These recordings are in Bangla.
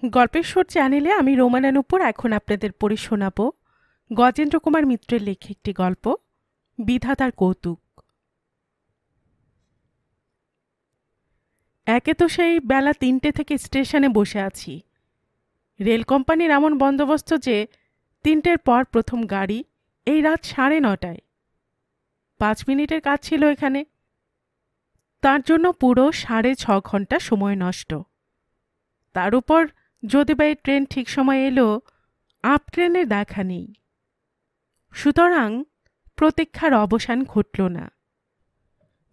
গল্পের সুর চ্যানেলে আমি রোমানা নূপুর এখন আপনাদের পড়ে শোনাব গজেন্দ্র কুমার মিত্রের লেখা একটি গল্প, বিধাতার কৌতুক। একে তো সেই বেলা ৩টে থেকে স্টেশনে বসে আছি। রেল কোম্পানির এমন বন্দোবস্ত যে ৩টের পর প্রথম গাড়ি এই রাত ৯:৩০। ৫ মিনিটের কাজ ছিল এখানে, তার জন্য পুরো ৬.৫ ঘন্টা সময় নষ্ট। তার উপর যদি বা এই ট্রেন ঠিক সময় এলো, আপ ট্রেনের দেখা নেই। সুতরাং প্রতীক্ষার অবসান ঘটল না।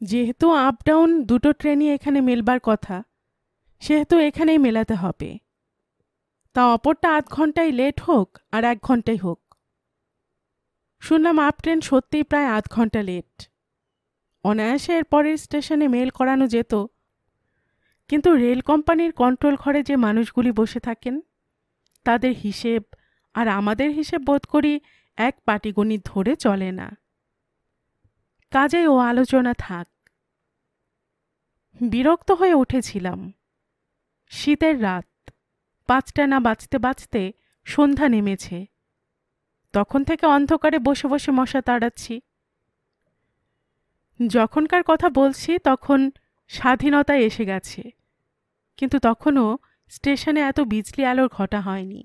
যেহেতু আপ ডাউন দুটো ট্রেনই এখানে মেলবার কথা, সেহেতু এখানেই মেলাতে হবে। তা অপরটা ৮ ঘন্টাই লেট হোক আর ১ ঘন্টাই হোক। শুনলাম আপ ট্রেন সত্যিই প্রায় ৮ ঘন্টা লেট। অনায়াসে এর পরের স্টেশনে মেল করানো যেত, কিন্তু রেল কোম্পানির কন্ট্রোল ঘরে যে মানুষগুলি বসে থাকেন, তাদের হিসেব আর আমাদের হিসেব বোধ করি এক পাটিগণিত ধরে চলে না। কাজেই ও আলোচনা থাক। বিরক্ত হয়ে উঠেছিলাম। শীতের রাত, ৫টা না বাজতে বাজতে সন্ধ্যা নেমেছে। তখন থেকে অন্ধকারে বসে বসে মশা তাড়াচ্ছি। যখনকার কথা বলছি তখন স্বাধীনতা এসে গেছে, কিন্তু তখনও স্টেশনে এত বিজলি আলোর ঘটা হয়নি।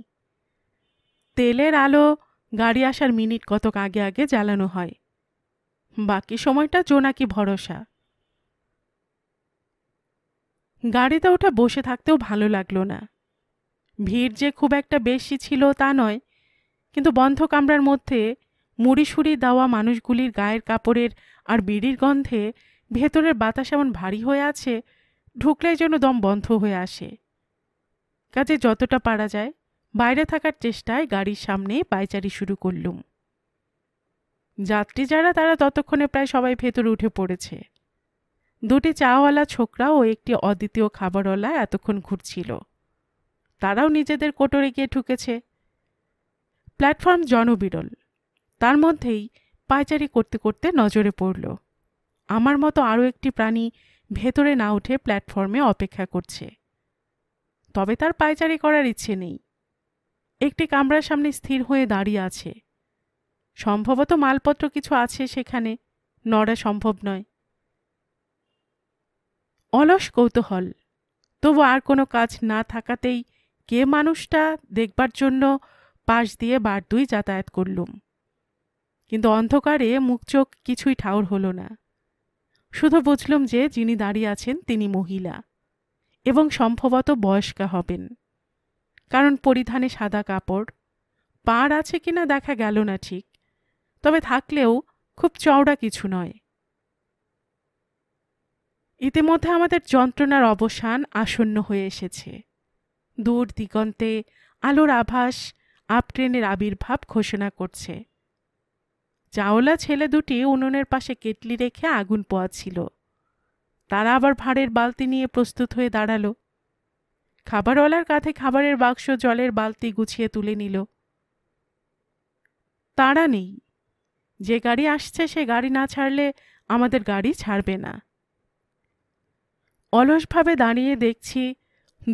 তেলের আলো গাড়ি আসার মিনিট কতক আগে আগে জ্বালানো হয়, বাকি সময়টা জোনাকি ভরসা। গাড়িতে ওঠা বসে থাকতেও ভালো লাগলো না। ভিড় যে খুব একটা বেশি ছিল তা নয়, কিন্তু বন্ধ কামরার মধ্যে মুড়িসুড়ি দেওয়া মানুষগুলির গায়ের কাপড়ের আর বিড়ির গন্ধে ভেতরের বাতাস এমন ভারী হয়ে আছে, ঢুকলেই যেন দম বন্ধ হয়ে আসে। কাজে যতটা পারা যায় বাইরে থাকার চেষ্টায় গাড়ির সামনে পায়চারি শুরু করলুম। যাত্রী যারা তারা ততক্ষণে প্রায় সবাই ভেতরে উঠে পড়েছে। দুটি চাওয়ালা ছোকরা ও একটি অদ্বিতীয় খাবারওয়ালা এতক্ষণ ঘুরছিল। তারাও নিজেদের কোটরে গিয়ে ঢুকেছে। প্ল্যাটফর্ম জনবিরল, তার মধ্যেই পায়চারি করতে করতে নজরে পড়ল আমার মতো আরও একটি প্রাণী ভেতরে না উঠে প্ল্যাটফর্মে অপেক্ষা করছে। তবে তার পায়চারি করার ইচ্ছে নেই। একটি কামরার সামনে স্থির হয়ে দাঁড়িয়ে আছে। সম্ভবত মালপত্র কিছু আছে সেখানে, নড়া সম্ভব নয়। অলস কৌতূহল, তবু আর কোনো কাজ না থাকাতেই কে মানুষটা দেখবার জন্য পাশ দিয়ে বার দুই যাতায়াত করলুম। কিন্তু অন্ধকারে মুখ চোখ কিছুই ঠাউর হলো না। শুধু বুঝলুম যে যিনি দাঁড়িয়ে আছেন তিনি মহিলা, এবং সম্ভবত বয়স্কা হবেন, কারণ পরিধানে সাদা কাপড়। পাড় আছে কিনা দেখা গেল না ঠিক, তবে থাকলেও খুব চওড়া কিছু নয়। ইতিমধ্যে আমাদের যন্ত্রণার অবসান আসন্ন হয়ে এসেছে। দূর দিগন্তে আলোর আভাস আপ ট্রেনের আবির্ভাব ঘোষণা করছে। চাওলা ছেলে দুটি উনুনের পাশে কেটলি রেখে আগুন পোয়াচ্ছিল। তারা আবার ভাঁড়ের বালতি নিয়ে প্রস্তুত হয়ে দাঁড়ালো। খাবারওয়ালার কাঁধে খাবারের বাক্স, জলের বালতি গুছিয়ে তুলে নিল। তাড়া নেই। যে গাড়ি আসছে সে গাড়ি না ছাড়লে আমাদের গাড়ি ছাড়বে না। অলসভাবে দাঁড়িয়ে দেখছি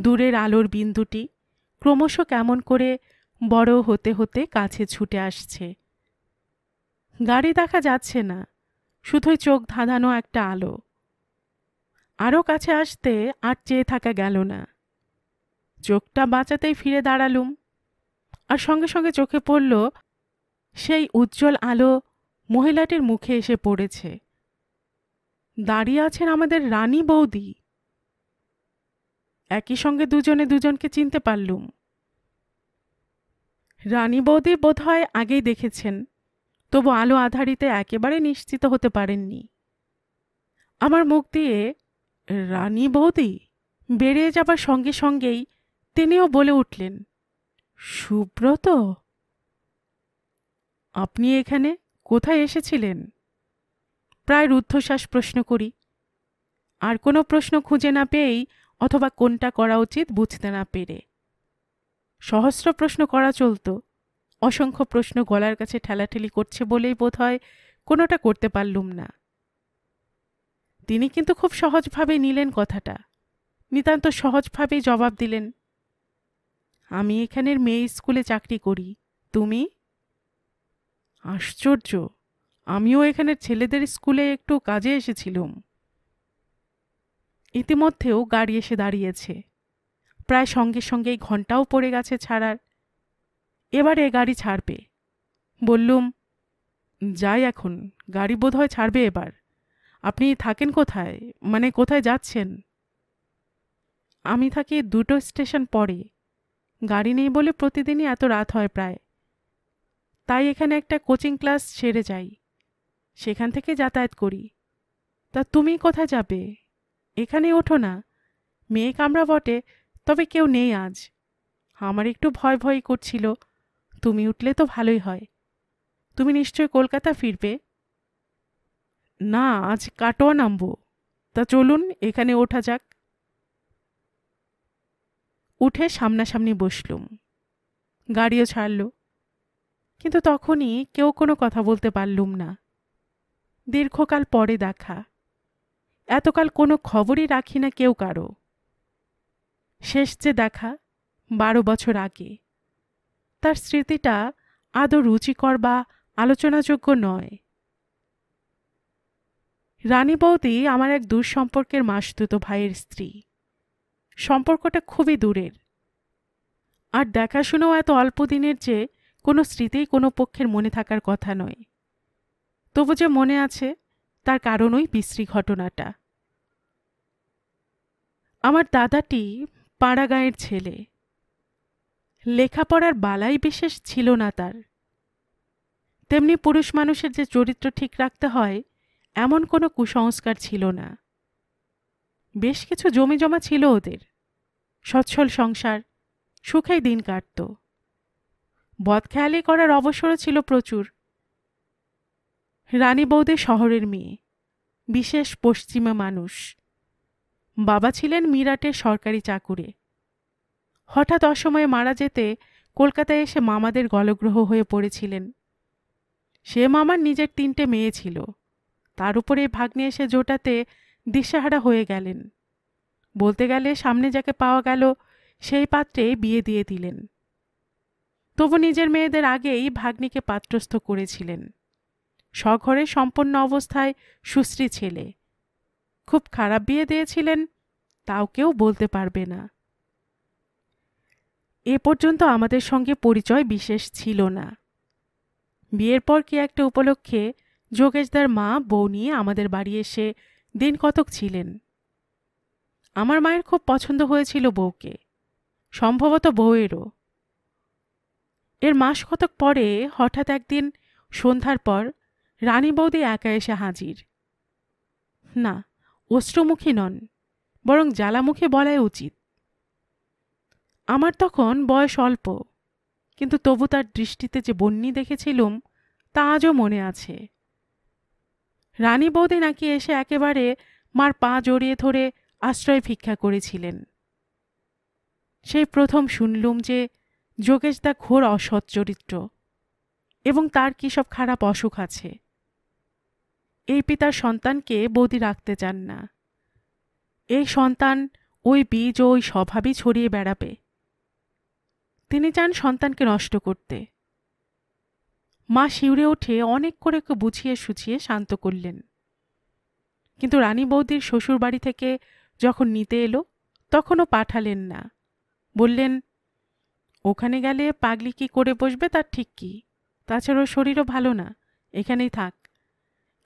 দূরের আলোর বিন্দুটি ক্রমশ কেমন করে বড় হতে হতে কাছে ছুটে আসছে। গাড়ি দেখা যাচ্ছে না, শুধুই চোখ ধাঁধানো একটা আলো। আরও কাছে আসতে আর চেয়ে থাকা গেল না। চোখটা বাঁচাতেই ফিরে দাঁড়ালুম, আর সঙ্গে সঙ্গে চোখে পড়ল সেই উজ্জ্বল আলো মহিলাটির মুখে এসে পড়েছে। দাঁড়িয়ে আছেন আমাদের রানী বৌদি। একই সঙ্গে দুজনে দুজনকে চিনতে পারলুম। রানী বৌদি বোধহয় আগেই দেখেছেন, তবু আলো আধারিতে একেবারে নিশ্চিত হতে পারেননি। আমার মুখ দিয়ে রানী বৌদি বেরিয়ে যাবার সঙ্গে সঙ্গেই তিনিও বলে উঠলেন, সুব্রত, আপনি এখানে কোথায় এসেছিলেন? প্রায় রুদ্ধশ্বাস প্রশ্ন করি। আর কোনো প্রশ্ন খুঁজে না পেয়েই, অথবা কোনটা করা উচিত বুঝতে না পেরে। সহস্র প্রশ্ন করা চলত, অসংখ্য প্রশ্ন গলার কাছে ঠেলাঠেলি করছে বলেই বোধহয় কোনোটা করতে পারলুম না। তিনি কিন্তু খুব সহজভাবে নিলেন কথাটা, নিতান্ত সহজভাবেই জবাব দিলেন, আমি এখানের মেয়ে স্কুলে চাকরি করি। তুমি? আশ্চর্য, আমিও এখানের ছেলেদের স্কুলে একটু কাজে এসেছিলুম। ইতিমধ্যেও গাড়ি এসে দাঁড়িয়েছে। প্রায় সঙ্গে সঙ্গেই ঘণ্টাও পড়ে গেছে ছাড়ার। এবারে গাড়ি ছাড়বে। বললুম, যাই এখন, গাড়ি বোধহয় ছাড়বে এবার। আপনি থাকেন কোথায়, মানে কোথায় যাচ্ছেন? আমি থাকি 2টো স্টেশন পরে। গাড়ি নেই বলে প্রতিদিনই এত রাত হয় প্রায়। তাই এখানে একটা কোচিং ক্লাস সেরে যাই, সেখান থেকে যাতায়াত করি। তা তুমি কোথায় যাবে? এখানে ওঠো না। মেয়ে কামরা বটে, তবে কেউ নেই আজ। আমার একটু ভয় ভয় করছিল। তুমি উঠলে তো ভালোই হয়। তুমি নিশ্চয় কলকাতা ফিরবে? না, আজ কাটোয়া নামব। তা চলুন, এখানে ওঠা যাক। উঠে সামনাসামনি বসলুম। গাড়িও ছাড়ল। কিন্তু তখনই কেউ কোনো কথা বলতে পারলুম না। দীর্ঘকাল পরে দেখা। এতকাল কোনো খবরই রাখি না কেউ কারো। শেষ যে দেখা 12 বছর আগে। তার স্মৃতিটা আদৌ রুচিকর বা আলোচনাযোগ্য নয়। রানী বৌদি আমার এক দূর সম্পর্কের মাসতুতো ভাইয়ের স্ত্রী। সম্পর্কটা খুবই দূরের। আর দেখাশুনোও এত অল্প দিনের যে কোনো স্মৃতিই কোনো পক্ষের মনে থাকার কথা নয়। তবু যে মনে আছে তার কারণ ওই বিশ্রী ঘটনাটা। আমার দাদাটি পাড়া গাঁয়ের ছেলে। লেখাপড়ার বালাই বিশেষ ছিল না তার। তেমনি পুরুষ মানুষের যে চরিত্র ঠিক রাখতে হয় এমন কোনো কুসংস্কার ছিল না। বেশ কিছু জমি জমা ছিল ওদের। সচ্ছল সংসার, সুখেই দিন কাটত। বদখেয়ালি করার অবসরও ছিল প্রচুর। রানী বৌদি শহরের মেয়ে, বিশেষ পশ্চিমা মানুষ। বাবা ছিলেন মিরাটের সরকারি চাকুরে। হঠাৎ অসময়ে মারা যেতে কলকাতায় এসে মামাদের গলগ্রহ হয়ে পড়েছিলেন। সে মামার নিজের 3টে মেয়ে ছিল। তার উপরে ভাগ্নে এসে জোটাতে দিশেহারা হয়ে গেলেন। বলতে গেলে সামনে যাকে পাওয়া গেল সেই পাত্রে বিয়ে দিয়ে দিলেন। তবু নিজের মেয়েদের আগেই ভাগ্নিকে পাত্রস্থ করেছিলেন। স্বঘরে সম্পন্ন অবস্থায় সুশ্রী ছেলে। খুব খারাপ বিয়ে দিয়েছিলেন তাও কেউ বলতে পারবে না। এ পর্যন্ত আমাদের সঙ্গে পরিচয় বিশেষ ছিল না। বিয়ের পর কি একটা উপলক্ষে যোগেশদার মা বউ নিয়ে আমাদের বাড়ি এসে দিন কতক ছিলেন। আমার মায়ের খুব পছন্দ হয়েছিল বউকে, সম্ভবত বউয়েরও। এর মাস কতক পরে হঠাৎ একদিন সন্ধ্যার পর রানী বৌদি একা এসে হাজির। না, অশ্রুমুখী নন, বরং জ্বালামুখী বলাই উচিত। আমার তখন বয়স অল্প, কিন্তু তবু তার দৃষ্টিতে যে বন্যি দেখেছিলুম তা আজও মনে আছে। রানী বৌদি নাকি এসে একেবারে মার পা জড়িয়ে ধরে আশ্রয় ভিক্ষা করেছিলেন। সেই প্রথম শুনলুম যে যোগেশদা ঘোর অসৎ চরিত্র এবং তার কি সব খারাপ অসুখ আছে। এই পিতার সন্তানকে বৌদি রাখতে চান না। এই সন্তান ওই বীজ ও ওই স্বভাবই ছড়িয়ে বেড়াবে। তিনি চান সন্তানকে নষ্ট করতে। মা শিউরে উঠে অনেক করে বুঝিয়ে সুঝিয়ে শান্ত করলেন। কিন্তু রানী বৌদির শ্বশুর বাড়ি থেকে যখন নিতে এলো তখনও পাঠালেন না। বললেন, ওখানে গেলে পাগলি কি করে বসবে তার ঠিক কি, তাছাড়া ওর শরীরও ভালো না, এখানেই থাক।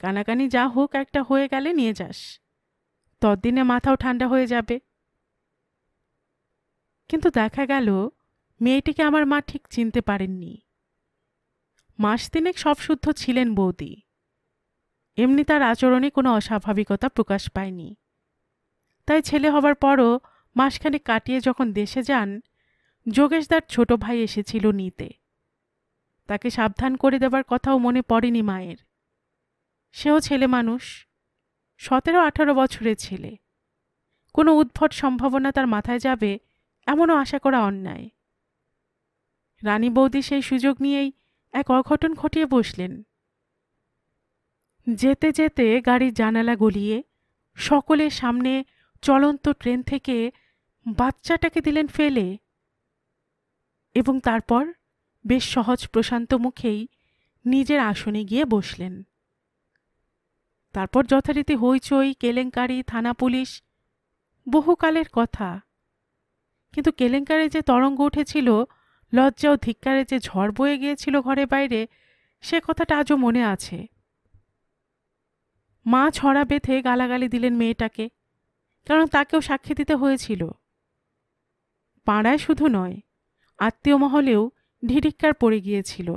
কানাকানি যা হোক একটা হয়ে গেলে নিয়ে যাস, ততদিনে মাথাও ঠান্ডা হয়ে যাবে। কিন্তু দেখা গেল মেয়েটিকে আমার মা ঠিক চিনতে পারেননি। মাস তিনেক সব শুদ্ধ ছিলেন বৌদি। এমনি তার আচরণে কোনো অস্বাভাবিকতা প্রকাশ পায়নি। তাই ছেলে হবার পরও মাসখানেক কাটিয়ে যখন দেশে যান, যোগেশদার ছোট ভাই এসেছিল নিতে। তাকে সাবধান করে দেবার কথাও মনে পড়েনি মায়ের। সেও ছেলে মানুষ, 17-18 বছরের ছেলে। কোনো উদ্ভট সম্ভাবনা তার মাথায় যাবে এমনও আশা করা অন্যায়। রানী বৌদি সেই সুযোগ নিয়েই এক অঘটন ঘটিয়ে বসলেন। যেতে যেতে গাড়ির জানালা গলিয়ে সকলের সামনে চলন্ত ট্রেন থেকে বাচ্চাটাকে দিলেন ফেলে। এবং তারপর বেশ সহজ প্রশান্ত মুখেই নিজের আসনে গিয়ে বসলেন। তারপর যথারীতি হইচই, কেলেঙ্কারি, থানা পুলিশ, বহুকালের কথা। কিন্তু কেলেঙ্কারে যে তরঙ্গ উঠেছিল, লজ্জা ও ধিক্কারে যে ঝড় বয়ে গিয়েছিল ঘরে বাইরে, সে কথাটা আজও মনে আছে। মা ছড়া বেঁধে গালাগালি দিলেন মেয়েটাকে, কারণ তাকেও সাক্ষী দিতে হয়েছিল। পাড়ায় শুধু নয়, আত্মীয় মহলেও ঢিঢিক্কার পড়ে গিয়েছিল।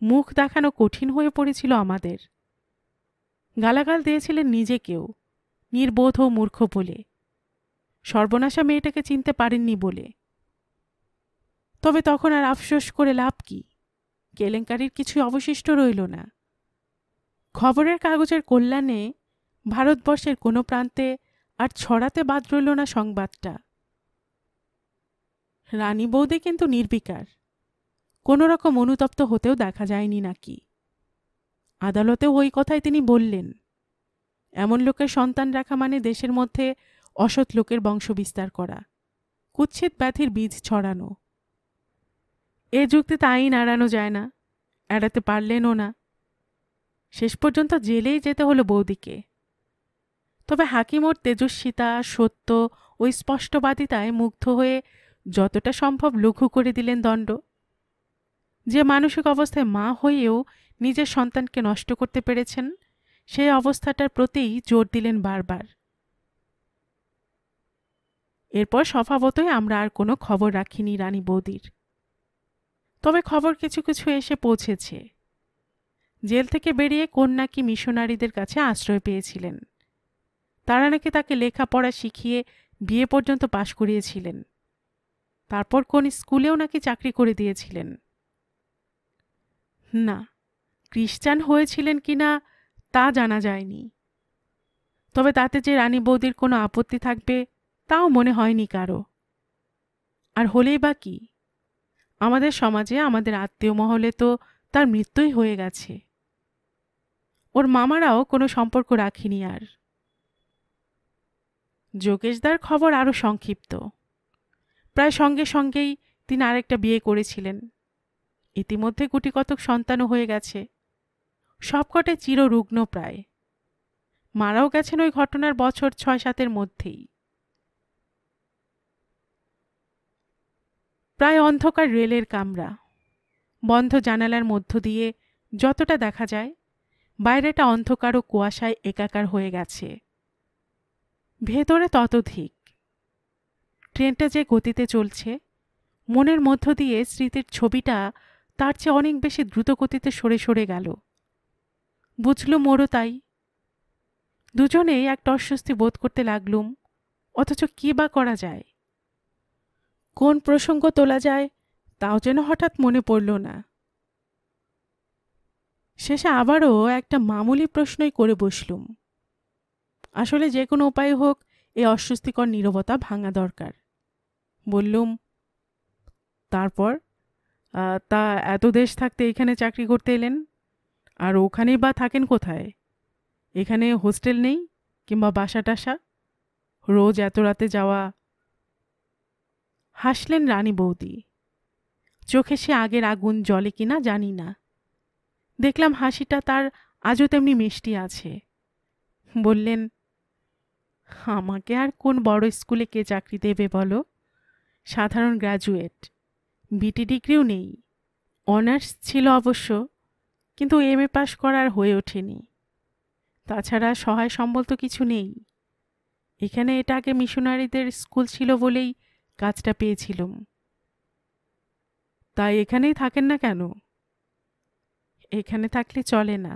মুখ দেখানো কঠিন হয়ে পড়েছিল আমাদের। গালাগাল দিয়েছিলেন নিজেকেও, নির্বোধ ও মূর্খ বলে, সর্বনাশা মেয়েটাকে চিনতে পারেননি বলে। তবে তখন আর আফসোস করে লাভ কি? কেলেঙ্কারির কিছু অবশিষ্ট রইল না। খবরের কাগজের কল্যাণে ভারতবর্ষের কোনো প্রান্তে আর ছড়াতে বাদ রইল না সংবাদটা। রানী বৌদি কিন্তু নির্বিকার, কোনো রকম অনুতপ্ত হতেও দেখা যায়নি নাকি। আদালতেও ওই কথাই তিনি বললেন। এমন লোকের সন্তান রাখা মানে দেশের মধ্যে অসৎ লোকের বংশ বিস্তার করা, কুৎসিত ব্যাধির বীজ ছড়ানো। এ যুক্তিতে আইন এড়ানো যায় না, এড়াতে পারলেনও না। শেষ পর্যন্ত জেলেই যেতে হলো বৌদিকে। তবে হাকিম ওর তেজস্বিতা, সত্য ও স্পষ্টবাদিতায় মুগ্ধ হয়ে যতটা সম্ভব লঘু করে দিলেন দণ্ড। যে মানসিক অবস্থায় মা হয়েও নিজের সন্তানকে নষ্ট করতে পেরেছেন, সেই অবস্থাটার প্রতিই জোর দিলেন বারবার। এরপর স্বভাবতই আমরা আর কোনো খবর রাখিনি রানী বৌদির। তবে খবর কিছু কিছু এসে পৌঁছেছে। জেল থেকে বেরিয়ে কোন নাকি মিশনারিদের কাছে আশ্রয় পেয়েছিলেন। তারা নাকি তাকে লেখাপড়া শিখিয়ে বিয়ে পর্যন্ত পাশ করিয়েছিলেন। তারপর কোন স্কুলেও নাকি চাকরি করে দিয়েছিলেন। না, খ্রিস্টান হয়েছিলেন কিনা তা জানা যায়নি। তবে তাতে যে রানী বৌদির কোনো আপত্তি থাকবে তাও মনে হয়নি কারো। আর হলেই বা কি, আমাদের সমাজে, আমাদের আত্মীয় মহলে তো তার মৃত্যুই হয়ে গেছে। ওর মামারাও কোনো সম্পর্ক রাখিনি আর। যোগেশদার খবর আরও সংক্ষিপ্ত। প্রায় সঙ্গে সঙ্গেই তিনি আরেকটা বিয়ে করেছিলেন। ইতিমধ্যে গুটিকতক সন্তানও হয়ে গেছে, সবকটাই চিররুগ্ন প্রায়। মারাও গেছেন ওই ঘটনার বছর ৬-৭ মধ্যেই। প্রায় অন্ধকার রেলের কামরা, বন্ধ জানালার মধ্য দিয়ে যতটা দেখা যায়, বাইরেটা অন্ধকার ও কুয়াশায় একাকার হয়ে গেছে। ভেতরে ততোধিক। ট্রেনটা যে গতিতে চলছে, মনের মধ্য দিয়ে স্মৃতির ছবিটা তার চেয়ে অনেক বেশি দ্রুত গতিতে সরে সরে গেল। বুঝলুম মোরও তাই। দুজনেই একটা অস্বস্তি বোধ করতে লাগলুম, অথচ কি বা করা যায়? কোন প্রসঙ্গ তোলা যায় তাও যেন হঠাৎ মনে পড়ল না। শেষে আবারও একটা মামুলি প্রশ্নই করে বসলুম। আসলে যে কোনো উপায় হোক এই অস্বস্তিকর নীরবতা ভাঙা দরকার। বললুম, তারপর তা এত দেশ থাকতে এখানে চাকরি করতে এলেন? আর ওখানেই বা থাকেন কোথায়? এখানে হোস্টেল নেই কিংবা বাসা টাসা? রোজ এত রাতে যাওয়া? হাসলেন রানী বৌদি। চোখে সে আগের আগুন জ্বলে কিনা জানি না, দেখলাম হাসিটা তার আজও তেমনি মিষ্টি আছে। বললেন, আমাকে আর কোন বড় স্কুলে কে চাকরি দেবে বলো? সাধারণ গ্র্যাজুয়েট, বিটি ডিগ্রিও নেই। অনার্স ছিল অবশ্য, কিন্তু এমএ পাশ করার হয়ে ওঠেনি। তাছাড়া সহায় সম্বল তো কিছু নেই। এখানে এটা আগে মিশনারিদের স্কুল ছিল বলেই কাজটা পেয়েছিলাম। তাই এখানেই থাকেন না কেন? এখানে থাকলে চলে না,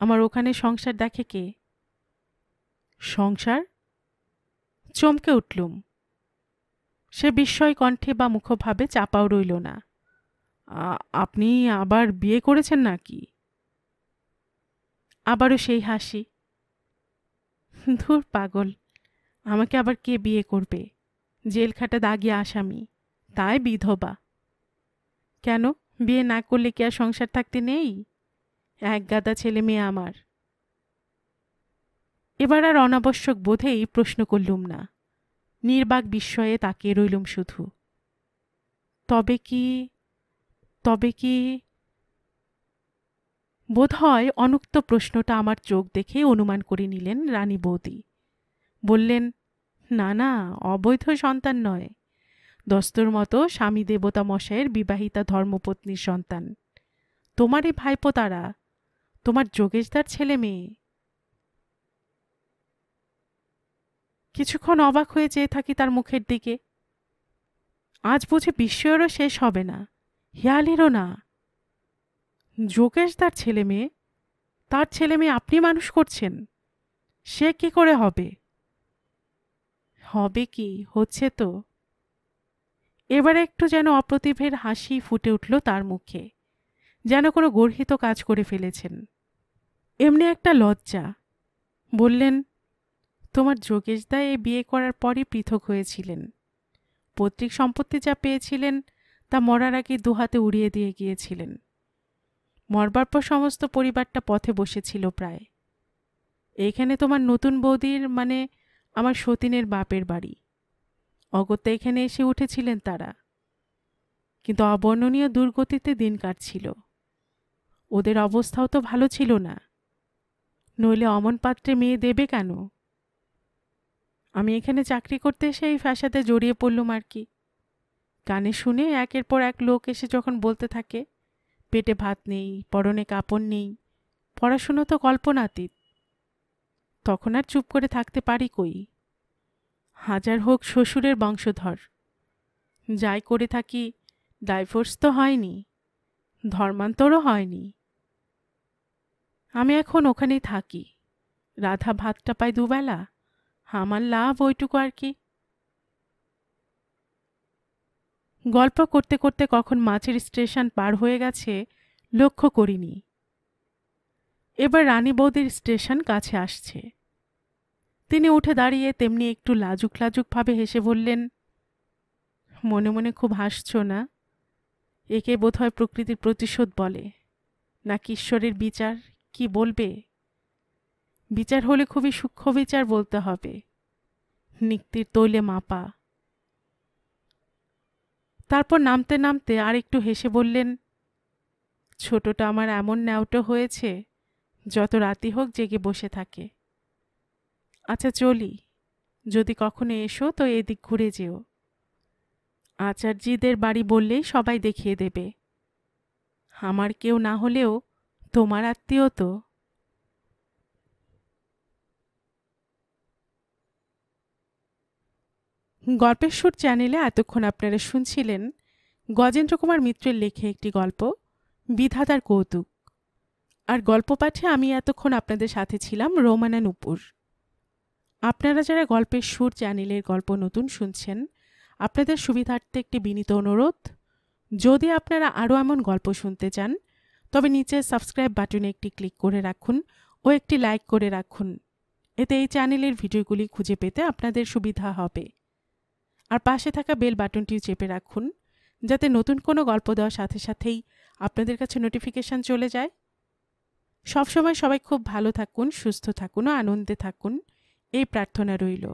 আমার ওখানে সংসার দেখে কে? সংসার? চমকে উঠলুম। সে বিস্ময় কণ্ঠে বা মুখভাবে চাপাও রইল না। আপনি আবার বিয়ে করেছেন নাকি? আবারও সেই হাসি। ধুর পাগল, আমাকে আবার কে বিয়ে করবে? জেলখাটা দাগিয়ে আসামি, তাই বিধবা। কেন, বিয়ে না করলে কি আর সংসার থাকতে নেই? এক গাদা ছেলে মেয়ে আমার। এবার আর অনাবশ্যক বোধেই প্রশ্ন করলুম না, নির্বাক বিস্ময়ে তাকিয়ে রইলুম শুধু। তবে কি তবে কি বোধহয় অনুক্ত প্রশ্নটা আমার চোখ দেখে অনুমান করে নিলেন রানী বৌদি। বললেন, না না, অবৈধ সন্তান নয়, দস্তর মতো স্বামী দেবতা মশাইয়ের বিবাহিতা ধর্মপত্নীর সন্তান। তোমারই ভাইপো তারা, তোমার যোগেশদার ছেলে মেয়ে। কিছুক্ষণ অবাক হয়ে চেয়ে থাকি তার মুখের দিকে। আজ বুঝি বিস্ময়েরও শেষ হবে না, হেয়ালেরও না। যোগেশদার ছেলে মেয়ে? তার ছেলে মেয়ে আপনি মানুষ করছেন? সে কি করে হবে? হবে কি, হচ্ছে তো। এবারে একটু যেন অপ্রতিভের হাসি ফুটে উঠল তার মুখে, যেন কোনো গর্হিত কাজ করে ফেলেছেন। এমনি একটা লজ্জা। বললেন, তোমার যোগেশদা এই বিয়ে করার পরই পৃথক হয়েছিলেন। পৈতৃক সম্পত্তি যা পেয়েছিলেন তা মরার আগে দুহাতে উড়িয়ে দিয়ে গিয়েছিলেন। মরবার পর সমস্ত পরিবারটা পথে বসেছিল প্রায়। এইখানে তোমার নতুন বৌদির, মানে আমার সতীনের বাপের বাড়ি। অগত্যা এখানে এসে উঠেছিলেন তারা, কিন্তু অবর্ণনীয় দুর্গতিতে দিন কাটছিল। ওদের অবস্থাও তো ভালো ছিল না, নইলে অমন পাত্রে মেয়ে দেবে কেন? আমি এখানে চাকরি করতে এসে এই ফ্যাসাদে জড়িয়ে পড়লুম আর কি। কানে শুনে একের পর এক লোক এসে যখন বলতে থাকে, পেটে ভাত নেই, পরনে কাপড় নেই, পড়াশুনো তো কল্পনাতীত, তখন আর চুপ করে থাকতে পারি কই? হাজার হোক শ্বশুরের বংশধর, যাই করে থাকি, ডাইভোর্স তো হয়নি, ধর্মান্তরও হয়নি। আমি এখন ওখানেই থাকি, রাধা ভাতটা পায় দুবেলা, আমার লাভ ওইটুকু আর কি। গল্প করতে করতে কখন মাছের স্টেশন পার হয়ে গেছে লক্ষ্য করিনি। এবার রানী বৌদির স্টেশন কাছে আসছে। তিনি উঠে দাঁড়িয়ে তেমনি একটু লাজুক লাজুক ভাবে হেসে বললেন, মনে মনে খুব হাসছ না? একে বোধহয় প্রকৃতির প্রতিশোধ বলে, নাকি ঈশ্বরের বিচার, কি বলবে? বিচার হলে খুবই সূক্ষ্ম বিচার বলতে হবে, নিক্তির তৈলে মাপা। তারপর নামতে নামতে আর একটু হেসে বললেন, ছোটটা আমার এমন ন্যাওটো হয়েছে, যত রাতি হোক জেগে বসে থাকে। আচ্ছা চলি, যদি কখনো এসো তো এদিক ঘুরে যেও। আচার্যদের বাড়ি বললেই সবাই দেখিয়ে দেবে। আমার কেউ না হলেও তোমার আত্মীয় তো। গল্পের সুর চ্যানেলে এতক্ষণ আপনারা শুনছিলেন গজেন্দ্র কুমার মিত্রের লেখে একটি গল্প, বিধাতার কৌতুক। আর গল্প পাঠে আমি এতক্ষণ আপনাদের সাথে ছিলাম রোমানা নূপুর। আপনারা যারা গল্পের সুর চ্যানেলের গল্প নতুন শুনছেন, আপনাদের সুবিধার্থে একটি বিনীত অনুরোধ, যদি আপনারা আরও এমন গল্প শুনতে চান তবে নিচে সাবস্ক্রাইব বাটনে একটি ক্লিক করে রাখুন ও একটি লাইক করে রাখুন। এতে এই চ্যানেলের ভিডিওগুলি খুঁজে পেতে আপনাদের সুবিধা হবে। আর পাশে থাকা বেল বাটনটিও চেপে রাখুন, যাতে নতুন কোনো গল্প দেওয়ার সাথে সাথেই আপনাদের কাছে নোটিফিকেশন চলে যায়। সবসময় সবাই খুব ভালো থাকুন, সুস্থ থাকুন ও আনন্দে থাকুন, এই প্রার্থনা রইল।